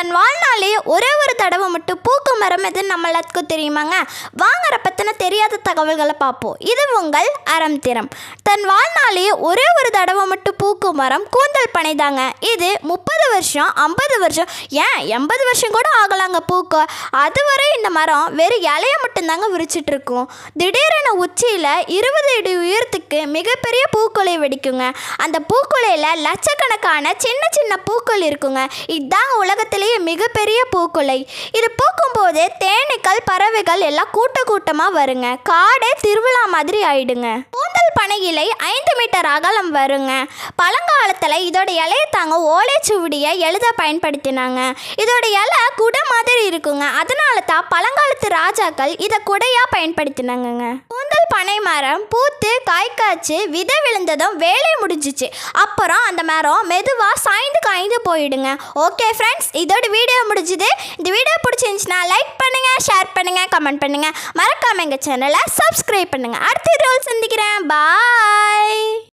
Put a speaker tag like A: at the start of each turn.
A: தன் வாழ்நாளே ஒரே ஒரு தடவை மட்டும் பூக்கும் மரம் எதுன்னு நம்ம எல்லாத்துக்கும் தெரியுமாங்க? வாங்குற பற்றின தெரியாத தகவல்களை பார்ப்போம். இது உங்கள் அறம் திறம். தன் வாழ்நாளே ஒரே ஒரு தடவை மட்டும் பூக்கும் மரம் கூந்தல் பனை தாங்க. இது 30 வருஷம் 50 வருஷம் ஏன் 80 வருஷம் கூட ஆகலாங்க பூக்க. அதுவரை இந்த மரம் வெறும் இலையை மட்டும்தாங்க விரிச்சிட்டு இருக்கும். திடீரென உச்சியில் 20 அடி உயரத்துக்கு மிகப்பெரிய பூக்குலை வெடிக்குங்க. அந்த பூக்குலையில் லட்சக்கணக்கான சின்ன சின்ன பூக்கள் இருக்குங்க. இதுதாங்க உலகத்திலேயே மிகப்பெரிய பூக்குலை. இது பூக்கும்போது தேனீக்கள் பறவைகள் எல்லாம் கூட்டமாக வருங்க. காடே திருவிழா மாதிரி ஆயிடுங்க. கூந்தல் பனை இலை 5 மீட்டர் அகலம் வருங்க. பழங்காலத்தில் இதோட இலையை தாங்க ஓலைச்சுவடியை எழுத பயன்படுத்தினாங்க. இதோட இலை குடை மாதிரி இருக்குங்க. அதனால தான் பழங்காலத்து ராஜாக்கள் இதை குடையாக பயன்படுத்தினாங்கங்க. கூந்தல் பனை மரம் பூத்து காய் காய்ச்சி விதை விழுந்ததும் வேலை முடிஞ்சிச்சு. அப்புறம் அந்த மரம் மெதுவாக சாய்ந்து காய்ந்து போயிடுங்க. ஓகே ஃப்ரெண்ட்ஸ், இதோட வீடியோ முடிஞ்சுது. இந்த வீடியோ பிடிச்சிருந்துச்சுன்னா லைக் பண்ணுங்கள், ஷேர் பண்ணுங்கள், கமெண்ட் பண்ணுங்கள். மறக்காம எங்கள் சேனலை சப்ஸ்கிரைப் பண்ணுங்கள். அடுத்த வீடியோவில் சந்திக்கிறேன். பாய்.